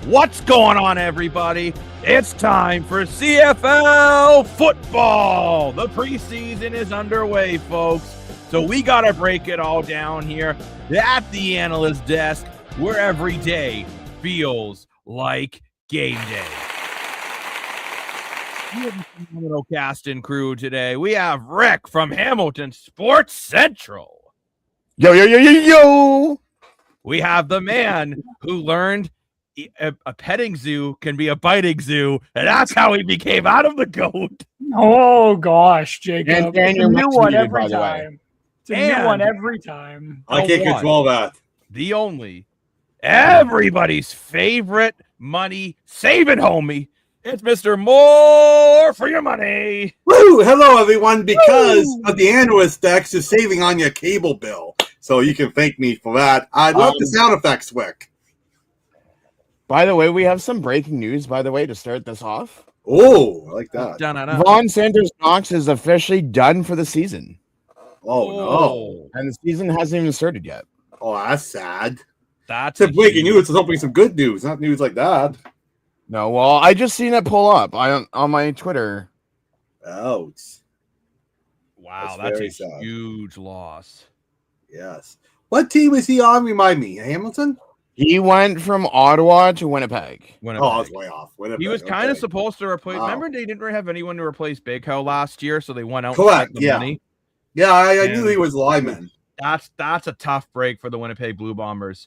What's going on, everybody? It's time for CFL football. The preseason is underway, folks. So we got to break it all down here at the Analyst Desk, where every day feels like game day. We have a phenomenal cast and crew today. We have Rick from Hamilton Sports Central. Yo, yo, yo, yo, yo. We have the man who learned a petting zoo can be a biting zoo, and that's how he became out of the goat. Oh, gosh, Jacob. And it's a new one every time. It's a new one every time. I can't control that. The only, everybody's favorite money-saving homie. It's Mr. More for your money. Woo! Hello, everyone. Because of the Analyst Desk is saving on your cable bill. So you can thank me for that. I love the sound effects, Wick. By the way, we have some breaking news, by the way, to start this off. Oh, I like that. Vaughn Sanders-Knox is officially done for the season. Oh, no. And the season hasn't even started yet. Oh, that's sad. That's it's breaking news. It's hoping some good news, not news like that. No, well, I just seen it pull up on my Twitter. Ouch. Wow, that's a sad. Huge loss. Yes. What team is he on? Remind me. Hamilton? He went from Ottawa to Winnipeg. Oh, I was way off. Winnipeg. He was kind of supposed to replace. Remember, they didn't really have anyone to replace Big Ho last year, so they went out. Correct. And spent the money. Yeah, I knew he was lineman. That's a tough break for the Winnipeg Blue Bombers.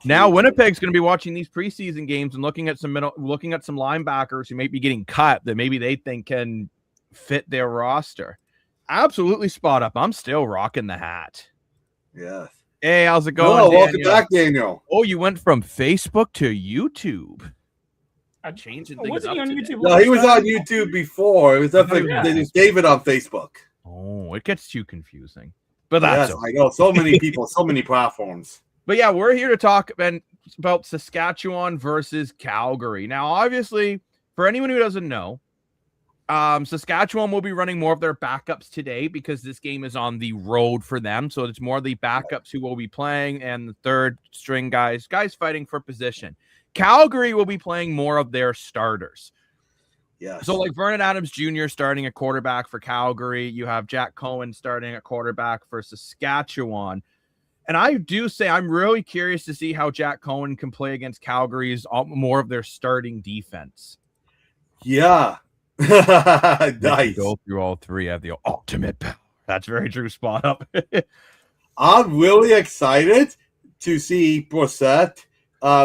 Now Winnipeg's going to be watching these preseason games and looking at some linebackers who may be getting cut that maybe they think can fit their roster. Absolutely spot up. I'm still rocking the hat. Yes. Hey, how's it going? Hello, welcome back, Daniel. Oh, you went from Facebook to YouTube. I'm changing things. Wasn't he on YouTube? No, he was on YouTube before. It was definitely David on Facebook. Oh, it gets too confusing. But that's I know. So many people, so many platforms. But yeah, we're here to talk about Saskatchewan versus Calgary. Now, obviously, for anyone who doesn't know, Saskatchewan will be running more of their backups today because this game is on the road for them. So it's more the backups who will be playing and the third string guys fighting for position. Calgary will be playing more of their starters. Yeah. So like Vernon Adams Jr. starting at quarterback for Calgary. You have Jack Cohen starting at quarterback for Saskatchewan. And I do say I'm really curious to see how Jack Cohen can play against Calgary's more of their starting defense. Yeah. Nice. Go through all three. Have the ultimate power. That's very true. Spot up. I'm really excited to see Brissett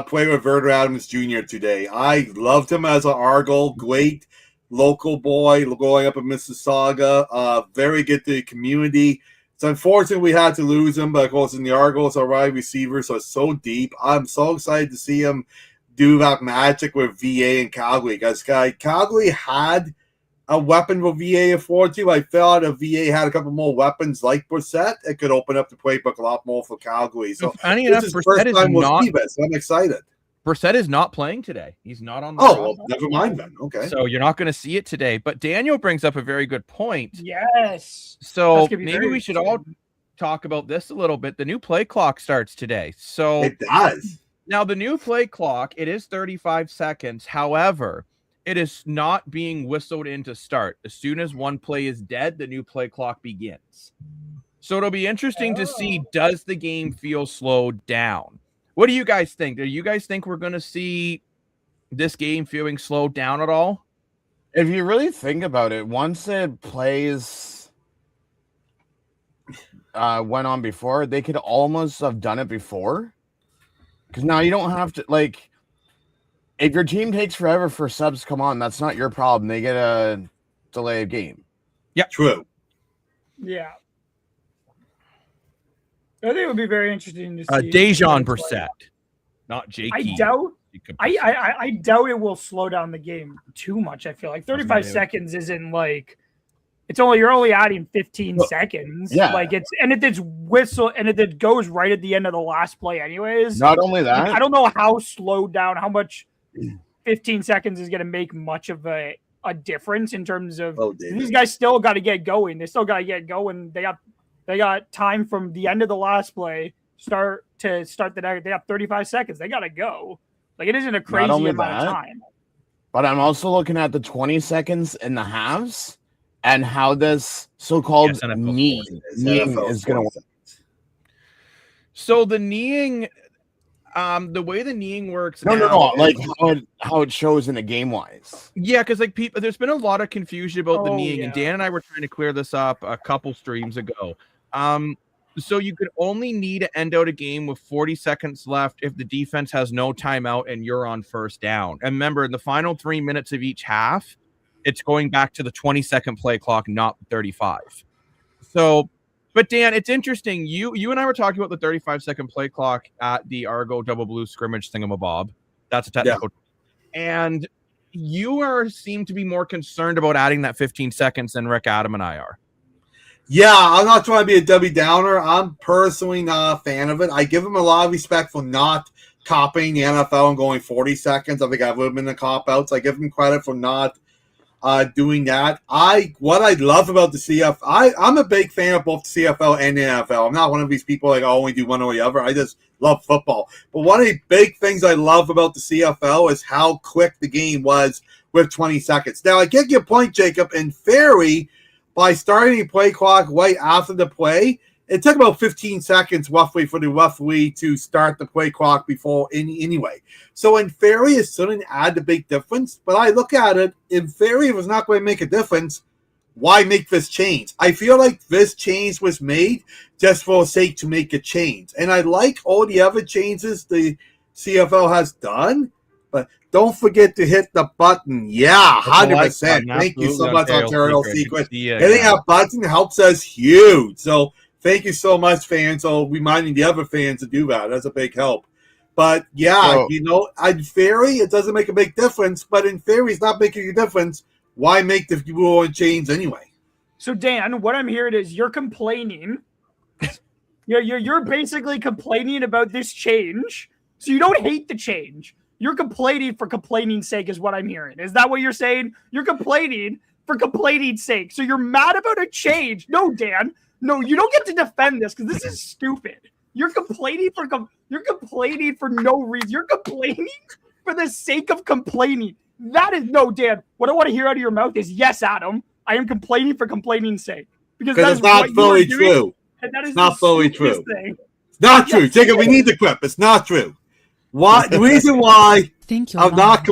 play with Vernon Adams Jr. today. I loved him as an Argyle, great local boy growing up in Mississauga. Very good to the community. It's unfortunate we had to lose him, but of course in the Argos, our wide receivers are so deep. I'm so excited to see him do that magic with VA and Calgary. Because Calgary had a weapon with VA afford to. I felt if VA had a couple more weapons like Brissett, it could open up the playbook a lot more for Calgary. So this is the first time we'll see this. So I'm excited. Brissett is not playing today. He's not on the roster. Well, never mind then. Okay. So you're not going to see it today. But Daniel brings up a very good point. Yes. So maybe we should all talk about this a little bit. The new play clock starts today. So it does. Now, the new play clock, it is 35 seconds. However, it is not being whistled in to start. As soon as one play is dead, the new play clock begins. So it'll be interesting to see, does the game feel slowed down? What do you guys think? Do you guys think we're going to see this game feeling slowed down at all? If you really think about it, once it plays went on before, they could almost have done it before. Because now you don't have to, like, if your team takes forever for subs to come on, that's not your problem. They get a delay of game. Yeah, true. Yeah. I think it would be very interesting to see. Dejan Brissett, not Jake. I doubt it will slow down the game too much. I feel like 35 seconds isn't like you're only adding 15 seconds. Yeah. Like if it goes right at the end of the last play anyways. Not only that, I don't know how slowed down, how much 15 seconds is going to make much of a difference in terms of these guys still got to get going. They still got to get going. They got time from the end of the last play start the next. They have 35 seconds. They got to go. Like, it isn't a crazy only amount of that, time. But I'm also looking at the 20 seconds in the halves and how this so-called Yes, NFL kneeing NFL is going to work. So the kneeing, the way the kneeing works No, now, like how it shows in the game wise. yeah, because like people, there's been a lot of confusion about the Oh, kneeing, yeah. and Dan and I were trying to clear this up a couple streams ago. So you could only need to end out a game with 40 seconds left if the defense has no timeout and you're on first down. And remember, in the final 3 minutes of each half, it's going back to the 20-second play clock, not 35. So, but Dan, it's interesting. You and I were talking about the 35-second play clock at the Argo Double Blue scrimmage thingamabob. That's a technical. Yeah. And you seem to be more concerned about adding that 15 seconds than Rick, Adam, and I are. Yeah, I'm not trying to be a Debbie Downer. I'm personally not a fan of it. I give him a lot of respect for not copying the NFL and going 40 seconds. I think I've lived in the cop-outs. I give him credit for not doing that. What I love about the CFL, I'm a big fan of both the CFL and the NFL. I'm not one of these people like I only do one or the other. I just love football. But one of the big things I love about the CFL is how quick the game was with 20 seconds. Now, I get your point, Jacob. In theory, by starting the play clock right after the play, it took about 15 seconds roughly for the referee to start the play clock before anyway. So in theory, it shouldn't add a big difference. But I look at it, in theory, if it's not going to make a difference, why make this change? I feel like this change was made just for the sake to make a change. And I like all the other changes the CFL has done. But don't forget to hit the button. Yeah, 100%. Thank you so much, Ontario Secret. Hitting that button helps us huge. So thank you so much, fans. So reminding the other fans to do that. That's a big help. But yeah, in theory, it doesn't make a big difference. But in theory, it's not making a difference. Why make the rule and change anyway? So Dan, what I'm hearing is you're complaining. You're basically complaining about this change. So you don't hate the change. You're complaining for complaining's sake is what I'm hearing. Is that what you're saying? You're complaining for complaining's sake. So you're mad about a change. No, Dan. No, you don't get to defend this because this is stupid. You're complaining for no reason. You're complaining for the sake of complaining. That is no, Dan. What I want to hear out of your mouth is yes, Adam. I am complaining for complaining's sake. Because it's not fully true. And that is not fully true. Thing. It's not true. Jacob, we need the clip. It's not true. Why? The reason why I'm not.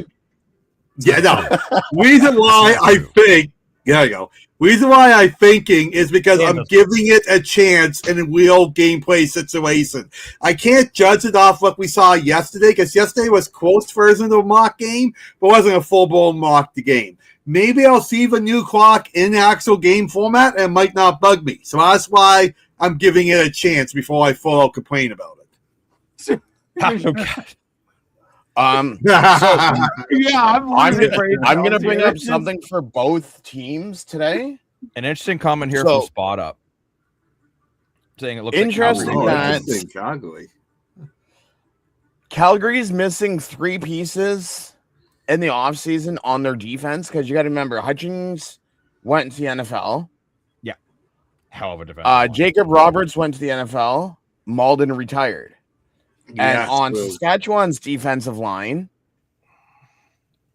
Reason why I think. There you go. Reason why I'm thinking is because I'm giving it a chance in a real gameplay situation. I can't judge it off what we saw yesterday because yesterday was close version of a mock game, but wasn't a full-blown mock the game. Maybe I'll see the new clock in the actual game format and it might not bug me. So that's why I'm giving it a chance before I full out complain about it. I'm gonna bring up something for both teams today. An interesting comment here from Spot Up saying it looks interesting like Calgary. Calgary's missing 3 pieces in the offseason on their defense because you got to remember Hutchings went to the NFL. Yeah, hell of a defense. Jacob Roberts went to the NFL. Malden retired. And on Saskatchewan's defensive line,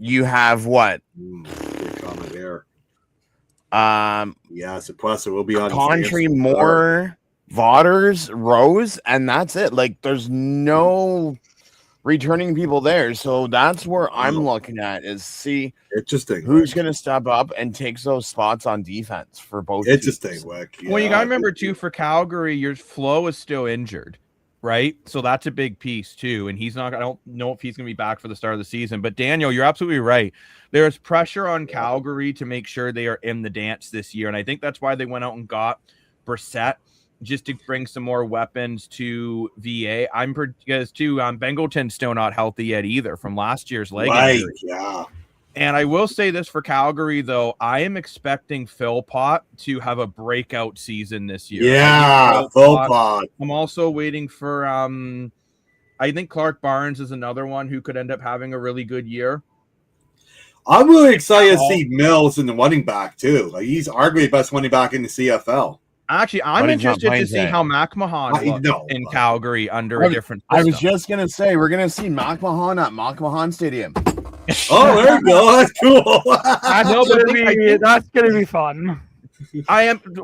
you have what? Good comment there. Suppressor will be on Country, Moore, Vaughters, Rose, and that's it. Like, there's no returning people there. So that's where I'm looking at is see interesting who's going to step up and takes those spots on defense for both. Interesting. Well, you got to remember too, for Calgary, your Flo is still injured. Right. So that's a big piece, too. And he's not I don't know if he's going to be back for the start of the season. But Daniel, you're absolutely right. There's pressure on Calgary to make sure they are in the dance this year. And I think that's why they went out and got Brissett just to bring some more weapons to VA. Because, too, Bengleton's still not healthy yet either from last year's leg injury. Yeah. And I will say this for Calgary, though. I am expecting Philpott to have a breakout season this year. Yeah, Philpott. I'm also waiting for I think Clark Barnes is another one who could end up having a really good year. I'm really excited to see Mills in the running back, too. Like, he's arguably the best running back in the CFL. Actually, I'm But he's not interested to playing see today. how McMahon I looks know, in but- Calgary under a different I was system. just gonna say we're gonna see McMahon at McMahon Stadium. Oh, there you go. That's cool. No, but I think- That's gonna be fun.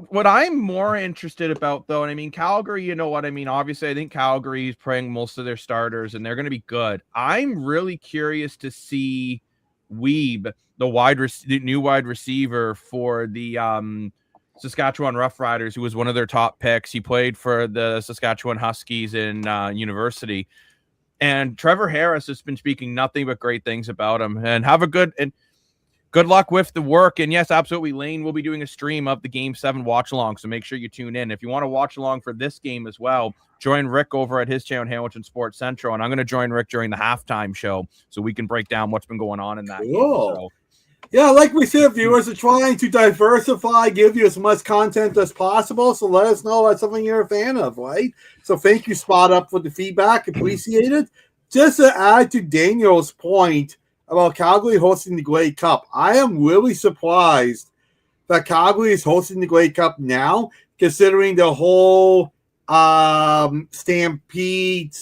What I'm more interested about though, and I mean Calgary, you know what I mean? Obviously, I think Calgary is playing most of their starters and they're gonna be good. I'm really curious to see Weeb, the new wide receiver for the Saskatchewan Roughriders, who was one of their top picks. He played for the Saskatchewan Huskies in university. And Trevor Harris has been speaking nothing but great things about him. And good luck with the work. And yes, absolutely, Lane will be doing a stream of the Game 7 watch along, so make sure you tune in. If you want to watch along for this game as well, join Rick over at his channel, Hamilton Sports Central, and I'm going to join Rick during the halftime show so we can break down what's been going on in that game. So, Yeah, like we said, viewers are trying to diversify, give you as much content as possible. So let us know that's something you're a fan of, right? So thank you, Spot Up, for the feedback. Appreciate it. Just to add to Daniel's point about Calgary hosting the Grey Cup, I am really surprised that Calgary is hosting the Grey Cup now, considering the whole Stampede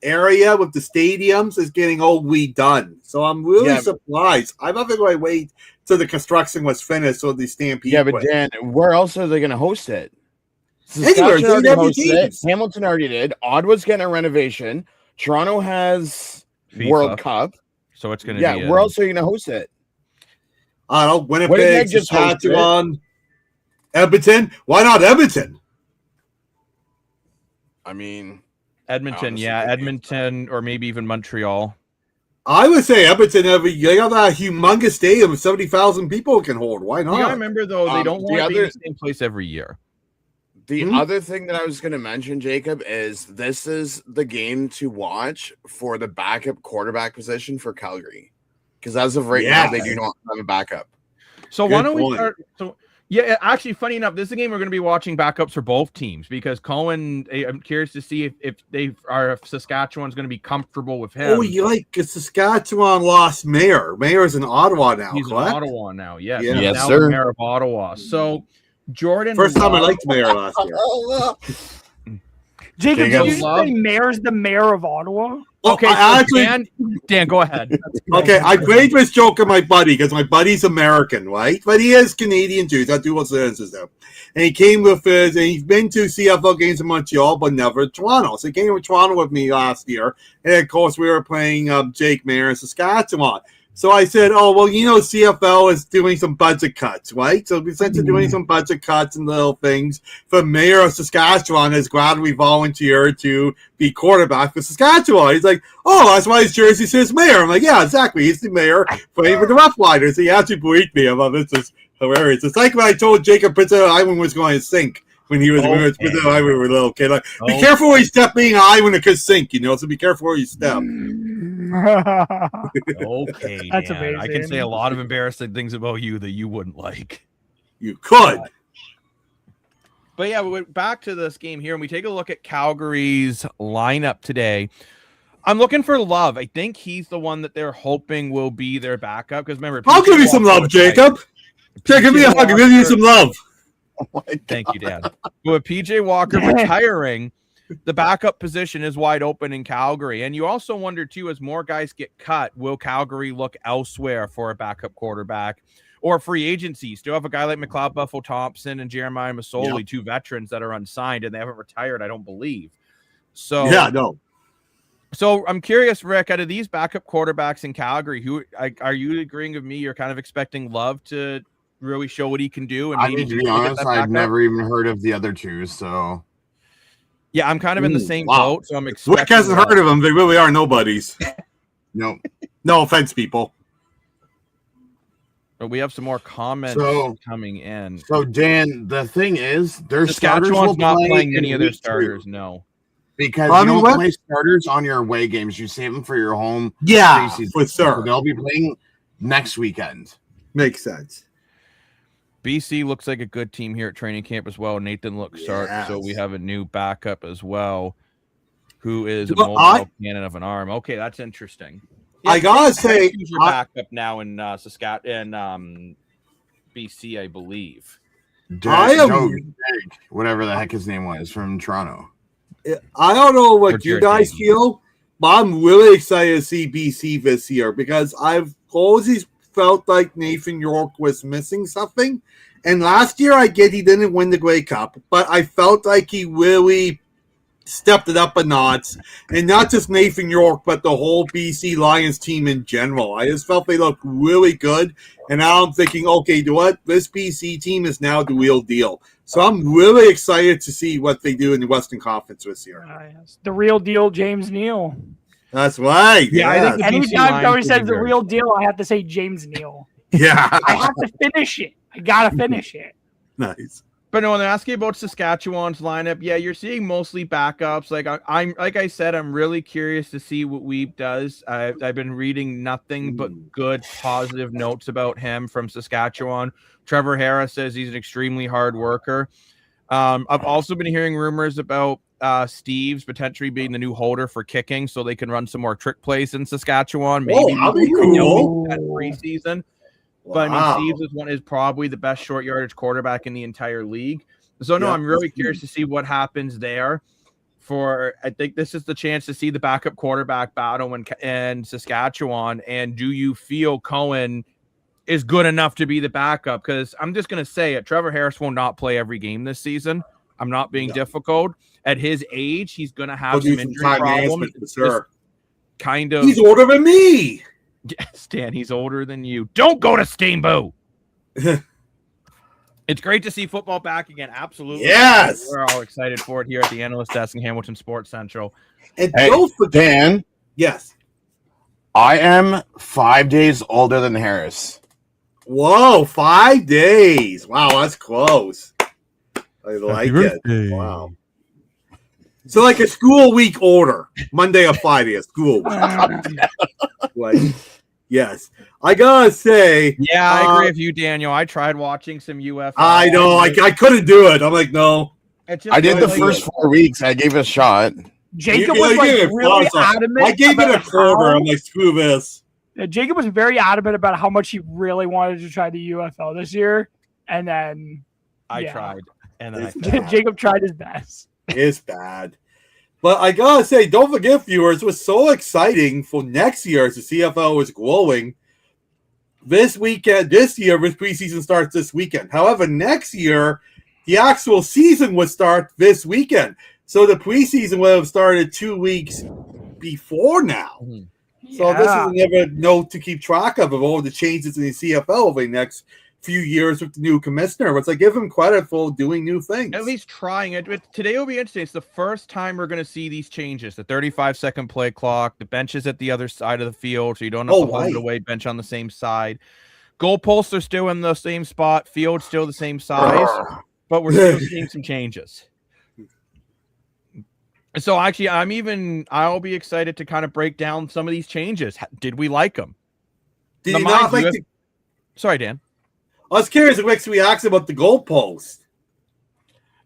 area with the stadiums is getting all redone. So I'm really surprised. I'm not going to wait till the construction was finished so the Stampede. Yeah, but Dan, where else are they going to host it? Anywhere, Saskatchewan already every hosted it. team. Hamilton already did. Ottawa's getting a renovation. Toronto has FIFA. World Cup. so it's going to Yeah, be where else are you going to host it? I don't know, Winnipeg, Winnipeg just hosted it. Saskatchewan, Edmonton. Why not Edmonton? I mean, Edmonton, honestly, yeah, they- Edmonton, or maybe even Montreal. I would say Edmonton. They got that humongous stadium, 70,000 people can hold. Why You gotta not? remember though, they don't the want to be in other- the same place every year. the Hmm? other thing that I was going to mention, Jacob, is this is the game to watch for the backup quarterback position for Calgary. Because as of right now, they do not have a backup. So Good why don't we point. start? So yeah, actually, funny enough, this is a game we're going to be watching backups for both teams because Cohen. I'm curious to see if Saskatchewan's going to be comfortable with him. Oh, you like Saskatchewan lost mayor. Mayor's in Ottawa now, He's in correct? Ottawa now. Yes, Yeah. he's Yes, now sir. the mayor of Ottawa. So Jordan, First time I Love- liked Mayor last year. Jacob, did Jacob. you just say mayor's the mayor of Ottawa? Okay, I so actually, Dan, go ahead. okay, I played this joke on my buddy because my buddy's American, right? But he is Canadian too. That dual citizens though. And he came with his, and he's been to CFL games in Montreal, but never Toronto. So he came to Toronto with me last year. And of course, we were playing Jake Mayer in Saskatchewan. So I said, oh, well, you know, CFL is doing some budget cuts, right? So since they're doing some budget cuts and little things, the mayor of Saskatchewan has gladly volunteered to be quarterback for Saskatchewan. He's like, oh, that's why his jersey says mayor. I'm like, yeah, exactly. He's the mayor playing for the Roughriders. He actually believed me. I thought this is hilarious. It's like when I told Jacob Prince Island was going to sink when he was when Prince Island we were little kid. Like, be careful where you step being high when it could sink, you know, so be careful where you step. Okay, That's Dan. I can say a amazing. lot of embarrassing things about you that you wouldn't like. You could. But yeah, we went back to this game here and we take a look at Calgary's lineup today. I'm looking for Love. I think he's the one that they're hoping will be their backup. Because remember, I'll PJ give you some Walker love, was Jacob. Give me a hug. I'll give you some love. Thank you, Dan. But with PJ Walker retiring, the backup position is wide open in Calgary. And you also wonder, too, as more guys get cut, will Calgary look elsewhere for a backup quarterback or free agency? Still have a guy like McLeod Buffalo Thompson and Jeremiah Masoli, two veterans that are unsigned, and they haven't retired, I don't believe. So, Yeah, no. So I'm curious, Rick, out of these backup quarterbacks in Calgary, who are you agreeing with me? You're kind of expecting Love to really show what he can do. And I maybe mean, to he be can get honest, that I've backup? never even heard of the other two. So Yeah, I'm kind of in the Ooh, same wow. boat, so I'm expecting. Rick hasn't heard of them. They really are nobodies. no. No offense, people. But we have some more comments So- coming in. So Dan, the thing is, their starters will Saskatchewan's not play playing in any of their week 2, starters. No. because I you mean, don't what? play starters on your away games. You save them for your home. Yeah, preseason. for So sure. they'll be playing next weekend. Makes sense. BC looks like a good team here at training camp as well. Nathan looks sharp, so we Yes. have a new backup as well, who is a Well, mobile cannon of an arm. Okay, that's interesting. I gotta say, who's your backup now in BC, I believe. Whatever the heck his name was from Toronto. I don't know what you Jared guys Dayton. feel, but I'm really excited to see BC this year because I've always felt like Nathan York was missing something. And last year, I get he didn't win the Grey Cup, but I felt like he really stepped it up a notch. And not just Nathan York, but the whole BC Lions team in general. I just felt they looked really good. And now I'm thinking, okay, you know what? This BC team is now the real deal. So I'm really excited to see what they do in the Western Conference this year. Yes. The real deal, James Neal. That's right. Yeah, I think the BC Anytime Lions somebody will says be the very real deal, I have to say James Neal. Yeah. I have to finish it. I gotta finish it. Nice. But no, when they're asking about Saskatchewan's lineup, yeah, you're seeing mostly backups. I'm like I said, I'm really curious to see what Weeb does. I've been reading nothing but good, positive notes about him from Saskatchewan. Trevor Harris says he's an extremely hard worker. I've also been hearing rumors about Steve's potentially being the new holder for kicking, so they can run some more trick plays in Saskatchewan. Maybe that'd be we know cool. that preseason. Wow. But I mean, Steve's is probably the best short yardage quarterback in the entire league. So no, I'm really curious to see what happens there. I think this is the chance to see the backup quarterback battle in Saskatchewan. And do you feel Cohen is good enough to be the backup? Because I'm just going to say it. Trevor Harris will not play every game this season. I'm not being difficult. At his age, he's going to have some injury problems. For sure. Kind of. He's older than me. Stan, he's older than you. Don't go to Steamboat. It's great to see football back again. Absolutely. Yes. We're all excited for it here at the Analyst Desk in Hamilton Sports Central. And Hey, don't forget. Dan, Yes. I am 5 days older than Harris. Whoa, 5 days. Wow, that's close. I like it. Wow. So like a school week order. Monday or Friday, a school week. Like, yes. I gotta say. Yeah, I agree with you, Daniel. I tried watching some UFL. I know. I couldn't do it. I'm like, no. I did the first 4 weeks. I gave it a shot. Jacob You was like gave it really awesome. adamant. I gave it a about quarter. how- I'm like, screw this. Jacob was very adamant about how much he really wanted to try the UFL this year, and then I tried, and then I It's failed. bad. Jacob tried his best. It's bad. But I gotta say, don't forget, viewers, it was so exciting for next year as the CFL was glowing. This weekend, this year, with preseason starts this weekend. However, next year, the actual season would start this weekend. So the preseason would have started 2 weeks before now. Mhm. So this is another note to keep track of all the changes in the CFL over the next few years with the new commissioner. But I give him credit for doing new things. At least trying it. Today will be interesting. It's the first time we're going to see these changes. The 35-second play clock, the benches at the other side of the field, so you don't have to hold it away, bench on the same side. Goalposts are still in the same spot, field still the same size, but we're still seeing some changes. So actually, I'll be excited to kind of break down some of these changes. Did we like them? Did you not like the... Sorry, Dan. I was curious if Rick's reaction about the goalpost.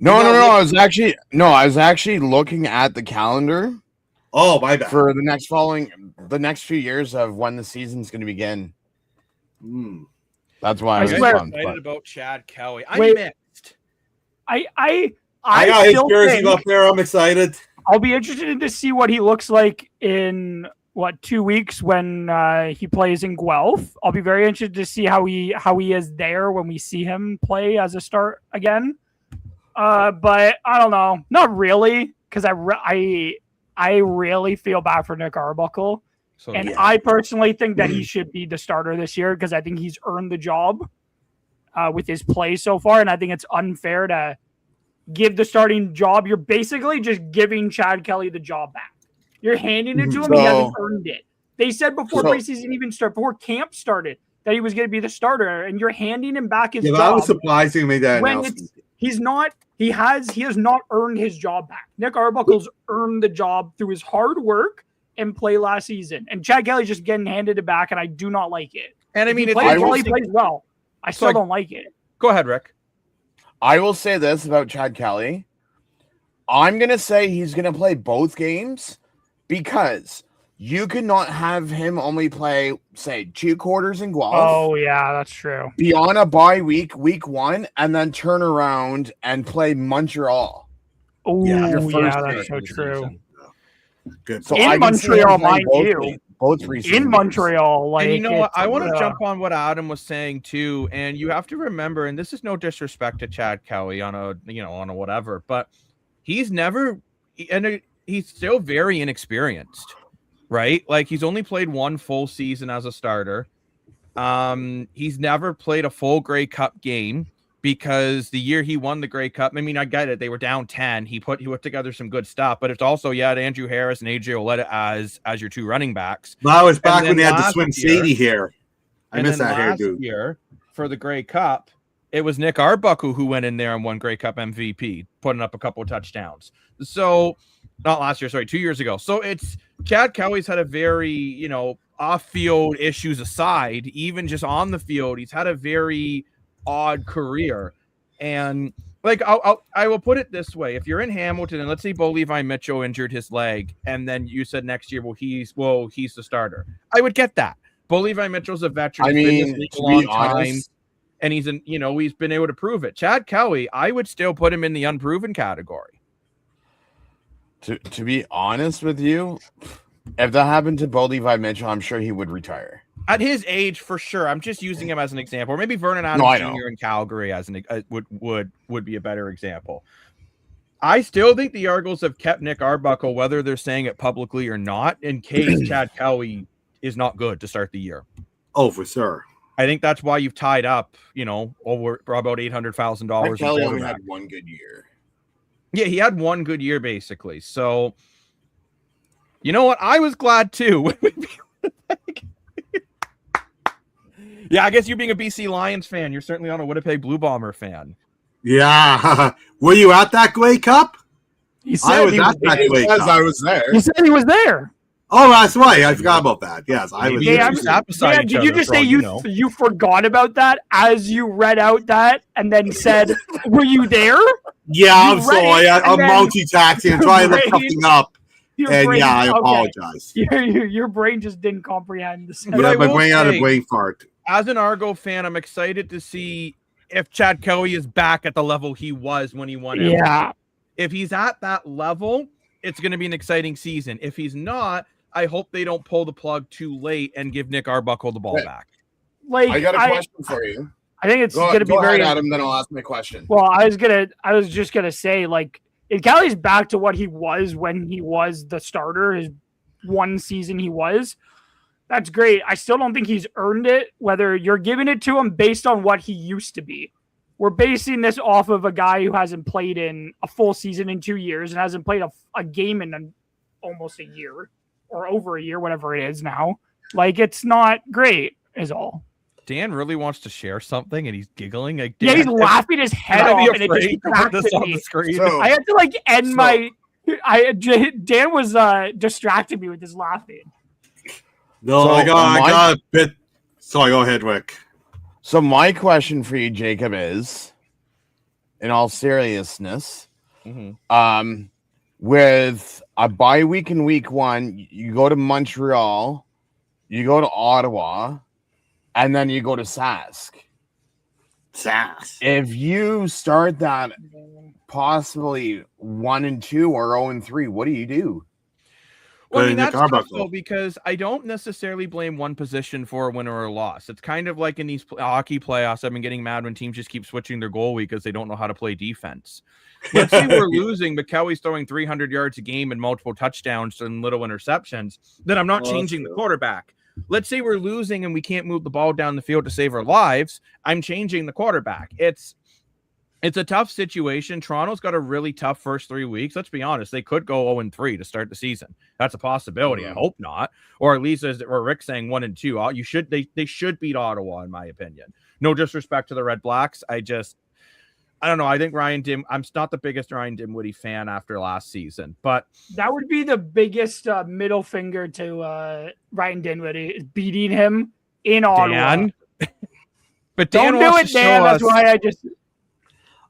No. I was actually looking at the calendar. Oh, my bad. For the next few years of when the season's going to begin. That's why I was excited about Chad Kelly. I'm mixed. I got his still jersey think up there. I'm excited. I'll be interested to see what he looks like in 2 weeks when he plays in Guelph. I'll be very interested to see how he is there when we see him play as a start again. But I don't know, not really, because I really feel bad for Nick Arbuckle, I personally think that he should be the starter this year because I think he's earned the job with his play so far, and I think it's unfair to give the starting job. You're basically just giving Chad Kelly the job back. You're handing it to him. He hasn't earned it. They said before preseason even started, before camp started, that he was going to be the starter, and you're handing him back his job. That was surprising to me that announcement. He has not earned his job back. Nick Arbuckle's earned the job through his hard work and play last season. And Chad Kelly's just getting handed it back, and I do not like it. And I mean, he plays well. I still don't like it. Go ahead, Rick. I will say this about Chad Kelly. I'm going to say he's going to play both games because You could not have him only play, say, 2 quarters in Guelph. Oh, yeah, that's true. Be on a bye week 1, and then turn around and play Montreal. Oh, Yeah, yeah, your first that's so game of the true. season. Good. So In I can see him Montreal, play mind both you. games, both preseason In games. Montreal, like, And you know what? I want to it's, jump on what Adam was saying too, and you have to remember, and this is no disrespect to Chad Kelly on a whatever, but he's never, and he's still very inexperienced, right? Like he's only played 1 full season as a starter. He's never played a full Grey Cup game because the year he won the Grey Cup, I mean, I get it, they were down 10. He put together some good stuff, but it's also you had Andrew Harris and AJ Oleta as your 2 running backs. That was back And when they then had the last Swim year- Sadie hair. I miss that hair, last dude. year for the Grey Cup, it was Nick Arbuckle who went in there and won Grey Cup MVP, putting up a couple of touchdowns. So, not last year, sorry, 2 years ago. So it's Chad Kelly's had a very, off-field issues aside, even just on the field, he's had a very odd career. And like I will put it this way: if you're in Hamilton and let's say Bo Levi Mitchell injured his leg, and then you said next year, he's the starter, I would get that. Bo Levi Mitchell's a veteran. I He's been in mean, this league to a long be honest, time, and he's been able to prove it. Chad Kelly, I would still put him in the unproven category. to be honest with you, if that happened to Bo Levi Mitchell, I'm sure he would retire. At his age, for sure. I'm just using him as an example. Or maybe Vernon No, I Adams know. Jr. in Calgary as would be a better example. I still think the Argos have kept Nick Arbuckle, whether they're saying it publicly or not, in case Chad Kelly is not good to start the year. Oh, for sure. I think that's why you've tied up, over about $800,000. Kelly only had 1 good year. Yeah, he had 1 good year basically. So, you know what? I was glad too. Yeah, I guess you being a BC Lions fan, you're certainly on a Winnipeg Blue Bomber fan. Yeah. Were you at that Grey Cup? He I said was he at that Grey Because Cup. I was there. He said he was there. Oh, that's right. I forgot about that. Yes, I was. Maybe Yeah, you sat beside Yeah, each did you other just for say all you know. you forgot about that as you read out that and then said, "Were you there?" Yeah, I'm You read sorry. it, I'm and then multitasking and trying to look your something up. Your And brain- yeah, I okay. apologize. Your brain just didn't comprehend the But Yeah, I my will brain had a say- brain fart. As an Argo fan, I'm excited to see if Chad Kelly is back at the level he was when he won. everything. Yeah, If he's at that level, it's going to be an exciting season. If he's not, I hope they don't pull the plug too late and give Nick Arbuckle the ball Wait. back. like I got a question for you. I think it's Go going to be ahead, very. Adam, then I'll ask my question. Well, I was just gonna say, like, if Kelly's back to what he was when he was the starter, his 1 season he was, that's great. I still don't think he's earned it, whether you're giving it to him based on what he used to be. We're basing this off of a guy who hasn't played in a full season in 2 years and hasn't played a game in almost a year or over a year, whatever it is now. Like, it's not great, is all. Dan really wants to share something, and he's giggling. Like, Yeah, Dan, he's laughing his head can I off, be and it afraid to put this distracted on me. the screen? So- I had to like end So- my. Dan was distracting me with his laughing. No, So, I got my- a bit. Sorry, go ahead, Rick. So my question for you, Jacob, is, in all seriousness, Mhm. with a bye week in week 1, you go to Montreal, you go to Ottawa, and then you go to Sask. Sass. If you start that possibly 1-2 or 0-3, what do you do? Well, I But mean, Nick that's tough, Arbuckle. though, because I don't necessarily blame one position for a win or a loss. It's kind of like in these hockey playoffs, I've been getting mad when teams just keep switching their goalie because they don't know how to play defense. Let's say we're losing, but Kelly's throwing 300 yards a game and multiple touchdowns and little interceptions. Then I'm not Well, changing the that's true. quarterback. Let's say we're losing and we can't move the ball down the field to save our lives. I'm changing the quarterback. It's a tough situation. Toronto's got a really tough first 3 weeks. Let's be honest. They could go 0-3 to start the season. That's a possibility. I hope not. Or at least, as Rick's saying, 1-2. They should beat Ottawa, in my opinion. No disrespect to the Red Blacks. I don't know. I think I'm not the biggest Ryan Dinwiddie fan after last season, but That would be the biggest middle finger to Ryan Dinwiddie, is beating him in Ottawa. Dan. But Dan Don't do wants it, to Dan. show That's us- why I just.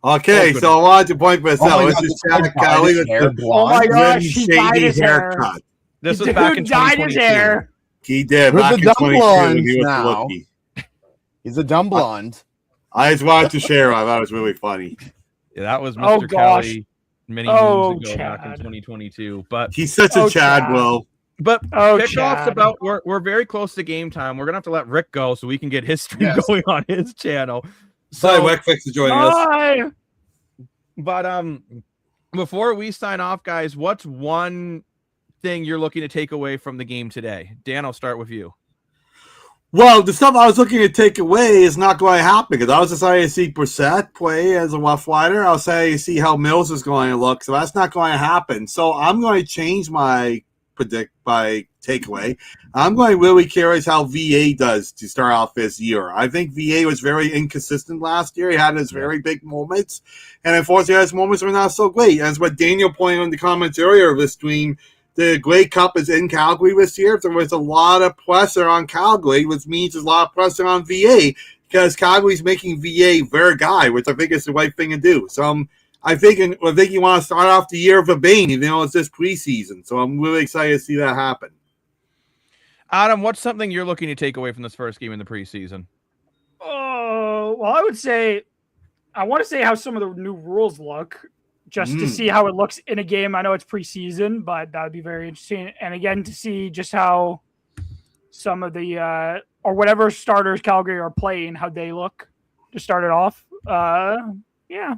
Okay, Oh, so I wanted to point this Oh my out. God, This is this guy Chad dyed Kelly his with hair the Oh my blonde. gosh, Slim he dyed shady his hair. haircut. This was back in Dude dyed his 2022. hair. He did. With Back the in dumb 22, blondes he was now. lucky. He's a dumb blonde. I just wanted to share. I thought it was really funny. Yeah, that was Oh, Mr. gosh. Kelly many Oh, moons ago back in Chad. 2022. But He's such a Oh, Chad, Chad. Will. kickoff's Chad. about we're very close to game time. We're gonna have to let Rick go so we can get his stream Yes. going on his channel. Sorry, So, Weckfix is joining us. Bye. but before we sign off, guys, what's one thing you're looking to take away from the game today? Dan, I'll start with you. Well, the stuff I was looking to take away is not going to happen because I was excited to see Brissett play as a Rough Rider. I was excited to see how Mills is going to look, so that's not going to happen. So I'm going to change my takeaway. I'm going to really curious how VA does to start off this year. I think VA was very inconsistent last year. He had his very big moments, and unfortunately, his moments were not so great. As what Daniel pointed in the comments earlier of this stream, the Grey Cup is in Calgary this year. There was a lot of pressure on Calgary, which means there's a lot of pressure on VA because Calgary's making VA their guy, which I think is the right thing to do. So I think you want to start off the year of a bang, even though it's this preseason. So I'm really excited to see that happen. Adam, what's something you're looking to take away from this first game in the preseason? Oh, well, I would say I want to say how some of the new rules look, just to see how it looks in a game. I know it's preseason, but that would be very interesting. And again, to see just how some of the or whatever starters Calgary are playing, how they look to start it off. Yeah,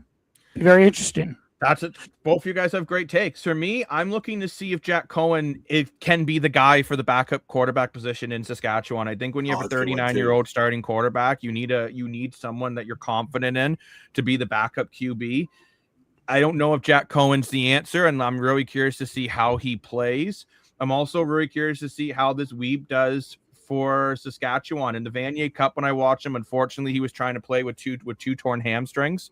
very interesting. That's it. Both of you guys have great takes. For me, I'm looking to see if Jack Cohen can be the guy for the backup quarterback position in Saskatchewan. I think when you have a 39-year-old starting quarterback, you need someone that you're confident in to be the backup QB. I don't know if Jack Cohen's the answer, and I'm really curious to see how he plays. I'm also really curious to see how this Weeb does for Saskatchewan. In the Vanier Cup, when I watched him, unfortunately, he was trying to play with two torn hamstrings,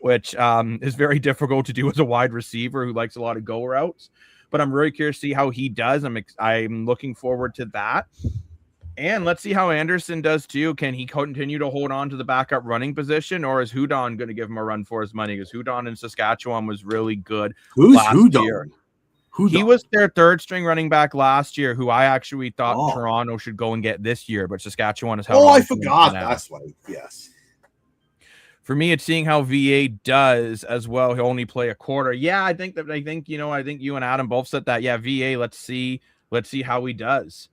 which is very difficult to do as a wide receiver who likes a lot of go routes. But I'm really curious to see how he does. I'm looking forward to that. And let's see how Anderson does too. Can he continue to hold on to the backup running position, or is Hudon going to give him a run for his money? Because Hudon in Saskatchewan was really good. Who's last Hudon? year. He was their third string running back last year, who I actually thought Toronto should go and get this year, but Saskatchewan has held on. I forgot. That's right. Yes. For me, it's seeing how VA does as well. He'll only play a quarter. Yeah, I think you and Adam both said that. Yeah, VA. Let's see how he does.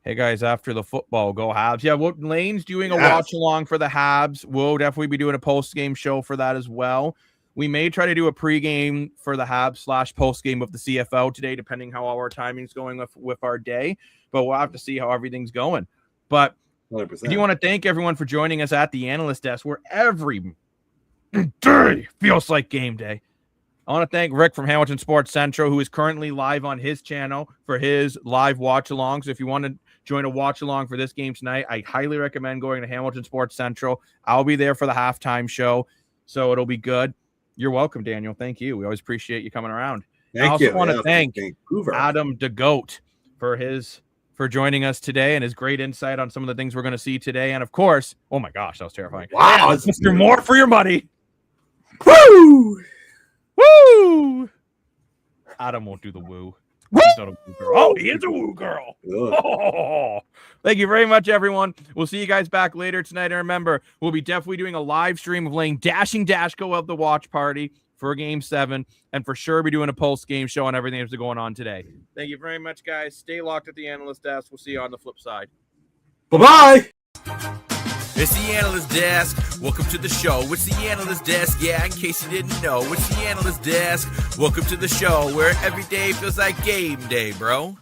Hey guys, after the football, go Habs. Yeah, Lane's doing a watch along for the Habs. We'll definitely be doing a post game show for that as well. We may try to do a pregame for the Habs / post game of the CFL today, depending how our timing's going with our day. But we'll have to see how everything's going. But 100%. I do want to thank everyone for joining us at the Analyst Desk, where every day feels like game day. I want to thank Rick from Hamilton Sports Central, who is currently live on his channel for his live watch along. So if you want to join a watch along for this game tonight, I highly recommend going to Hamilton Sports Central. I'll be there for the halftime show, so it'll be good. You're welcome, Daniel. Thank you. We always appreciate you coming around. I also want to thank Adam DeGoat for joining us today and his great insight on some of the things we're going to see today. And of course, oh my gosh, that was terrifying. Wow, it's Mr. More for your money. Woo! Woo! Adam won't do the woo. He's not a woo girl. Oh, he is a woo girl. Oh. Thank you very much, everyone. We'll see you guys back later tonight. And remember, we'll be definitely doing a live stream of Lane dashing Dashko of the watch party for Game 7. And for sure, be doing a post-game show on everything that's going on today. Thank you very much, guys. Stay locked at the Analyst Desk. We'll see you on the flip side. Bye-bye. It's the Analyst Desk. Welcome to the show. It's the Analyst Desk. Yeah, in case you didn't know, it's the Analyst Desk. Welcome to the show where every day feels like game day, bro.